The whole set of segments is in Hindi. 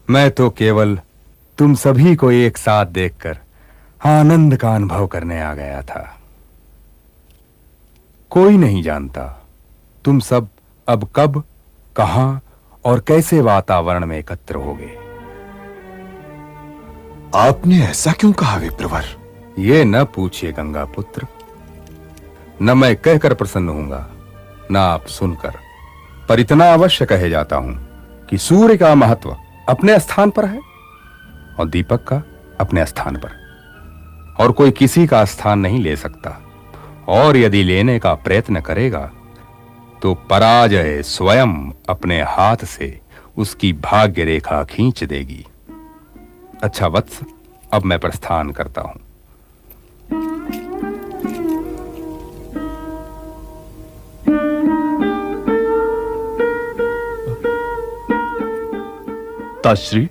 मैं तो केवल तुम सभी को एक साथ देखकर आनंद का अनुभव करने आ गया था। कोई नहीं जानता तुम सब अब कब, कहां और कैसे वातावरण में एकत्र होगे। आपने ऐसा क्यों कहा विप्रवर? ये न पूछिए गंगा पुत्र। न मैं कहकर प्रसन्न होऊंगा, न आप सुनकर, पर इतना अवश्य कहे जाता हूं कि सूर्य का महत्व अपने स्थान पर है और दीपक का अपने स्थान पर, और कोई किसी का स्थान नहीं ले सकता, और यदि लेने का प्रयत्न करेगा तो पराजय स्वयं अपने हाथ से उसकी भाग्य रेखा खींच देगी। अच्छा वत्स, अब मैं प्रस्थान करता हूं। ताश्री,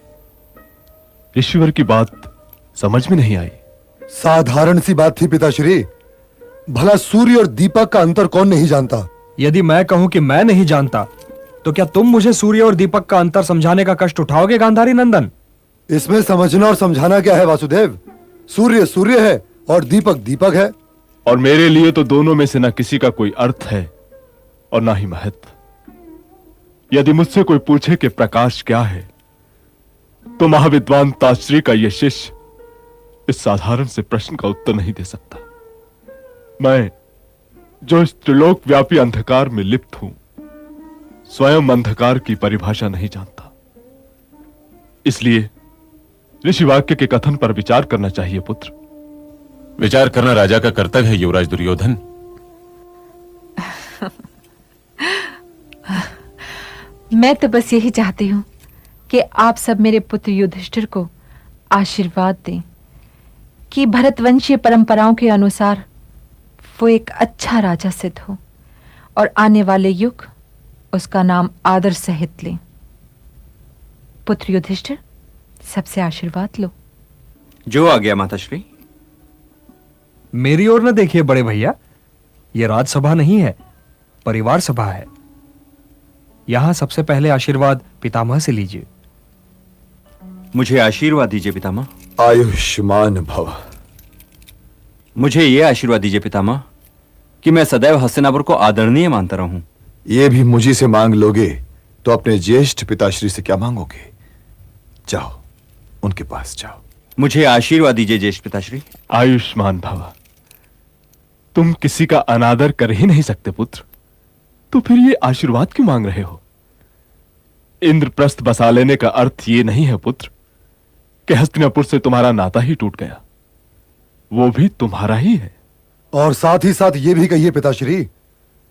ऋषिवर की बात समझ में नहीं आई। साधारण सी बात थी पिताश्री। भला सूर्य और दीपक का अंतर कौन नहीं जानता? यदि मैं कहूं कि मैं नहीं जानता, तो क्या तुम मुझे सूर्य और दीपक का अंतर समझाने का कष्ट उठाओगे गांधारी नंदन? इसमें समझना और समझाना क्या है वासुदेव? सूर्य सूर्य है और दीपक दीपक है। और मेरे लिए तो दोनों में से ना किसी का कोई अर्थ है और ना ही महत्व। यदि मुझसे कोई पूछे कि प्रकाश क्या है, तो महाविद्वान ताश्री का यह शिष्य इस साधारण से प्रश्न का उत्तर नहीं दे सकता। मैं जो इस त्रिलोक व्यापी अंधकार में लिप्त हूं, स्वयं अंधकार की परिभाषा नहीं जानता। इसलिए ऋषि वाक्य के कथन पर विचार करना चाहिए पुत्र। विचार करना राजा का कर्तव्य है युवराज दुर्योधन। मैं तो बस यही चाहती हूं कि आप सब मेरे पुत्र युधिष्ठिर को आशीर्वाद दें कि भरतवंशीय परंपराओं के अनुसार वो एक अच्छा राजा सिद्ध हो और आने वाले युग उसका नाम आदर सहित ले। पुत्र युधिष्ठिर, सबसे आशीर्वाद लो। जो आ गया माताश्री। मेरी ओर न देखिए बड़े भैया, यह राजसभा नहीं है, परिवार सभा है। यहां सबसे पहले आशीर्वाद पितामह से लीजिए। मुझे आशीर्वाद दीजिए पितामह। आयुष्मान भव। मुझे यह आशीर्वाद दीजिए पितामह कि मैं सदैव हस्तिनापुर को आदरणीय मानता रहूं। ये भी मुझी से मांग लोगे तो अपने ज्येष्ठ पिताश्री से क्या मांगोगे? जाओ, उनके पास जाओ। मुझे आशीर्वाद दीजिए ज्येष्ठ पिताश्री। आयुष्मान भव। तुम किसी का अनादर कर ही नहीं सकते पुत्र, तो फिर ये आशीर्वाद क्यों मांग रहे हो? इंद्रप्रस्थ बसा लेने का अर्थ ये नहीं है पुत्र कि हस्तिनापुर से तुम्हारा नाता ही टूट गया। वो भी तुम्हारा ही है। और साथ ही साथ ये भी कहिए पिताश्री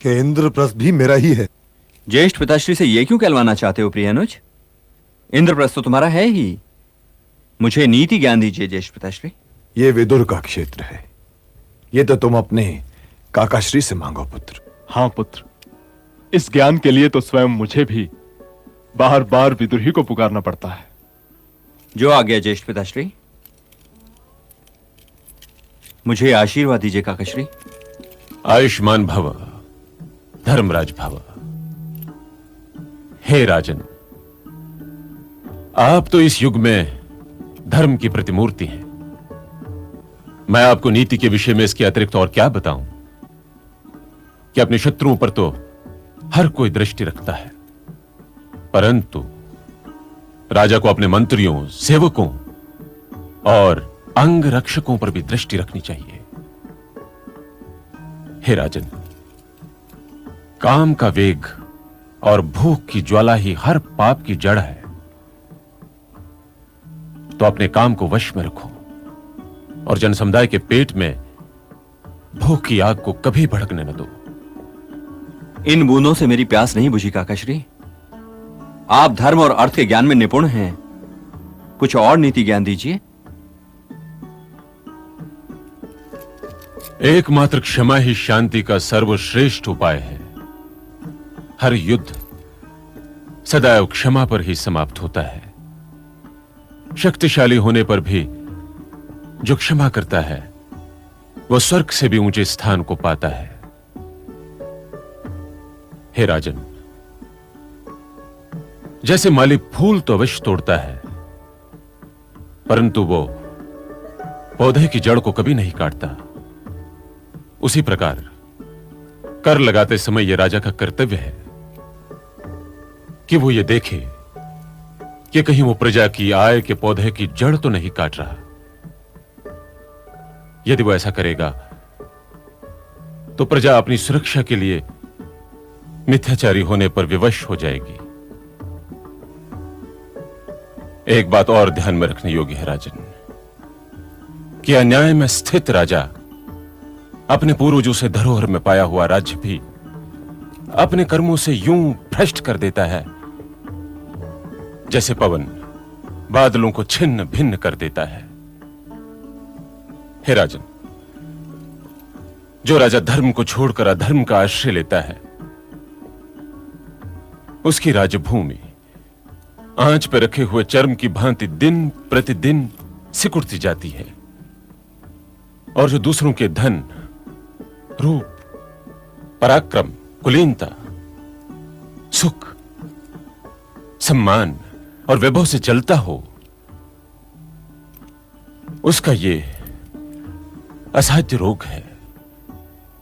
कि इंद्रप्रस्थ भी मेरा ही है। ज्येष्ठ पिताश्री से ये क्यों कहलवाना चाहते हो प्रियनुज? इंद्रप्रस्थ तो तुम्हारा है ही। मुझे नीति ज्ञान दीजिए ज्येष्ठ पिताश्री। ये विदुर का क्षेत्र है, ये तो तुम अपने काकाश्री से मांगो पुत्र। हां पुत्र, इस ज्ञान के लिए तो स्वयं मुझे भी बार बार विदुर ही को पुकारना पड़ता है। जो आ गया ज्येष्ठ पिताश्री। मुझे आशीर्वाद दीजिए काकाश्री। आयुष्मान भव, धर्मराज भव। हे राजन, आप तो इस युग में धर्म की प्रतिमूर्ति हैं। मैं आपको नीति के विषय में इसके अतिरिक्त और क्या बताऊं कि अपने शत्रुओं पर तो हर कोई दृष्टि रखता है, परंतु राजा को अपने मंत्रियों, सेवकों और अंग रक्षकों पर भी दृष्टि रखनी चाहिए। हे राजन, काम का वेग और भूख की ज्वाला ही हर पाप की जड़ है, तो अपने काम को वश में रखो और जनसमुदाय के पेट में भूख की आग को कभी भड़कने न दो। इन बूंदों से मेरी प्यास नहीं बुझी काकाश्री। आप धर्म और अर्थ के ज्ञान में निपुण हैं, कुछ और नीति ज्ञान दीजिए। एकमात्र क्षमा ही शांति का सर्वश्रेष्ठ उपाय है। हर युद्ध सदैव क्षमा पर ही समाप्त होता है। शक्तिशाली होने पर भी जो क्षमा करता है वह स्वर्ग से भी ऊंचे स्थान को पाता है। हे राजन, जैसे माली फूल तो अवश्य तोड़ता है, परंतु वो पौधे की जड़ को कभी नहीं काटता। उसी प्रकार कर लगाते समय यह राजा का कर्तव्य है कि वो ये देखे कि कहीं वो प्रजा की आय के पौधे की जड़ तो नहीं काट रहा। यदि वो ऐसा करेगा तो प्रजा अपनी सुरक्षा के लिए मिथ्याचारी होने पर विवश हो जाएगी। एक बात और ध्यान में रखने योग्य है राजन, कि अन्याय में स्थित राजा अपने पूर्वजों से धरोहर में पाया हुआ राज्य भी अपने कर्मों से यूं भ्रष्ट कर देता है जैसे पवन बादलों को छिन्न भिन्न कर देता है। हे राजन, जो राजा धर्म को छोड़कर अधर्म का आश्रय लेता है, उसकी राजभूमि आंच पर रखे हुए चर्म की भांति दिन प्रतिदिन सिकुड़ती जाती है, और जो दूसरों के धन, रूप, पराक्रम, कुलीनता, सुख, सम्मान और वैभव से चलता हो, उसका ये असाध्य रोग है,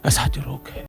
असाध्य रोग है।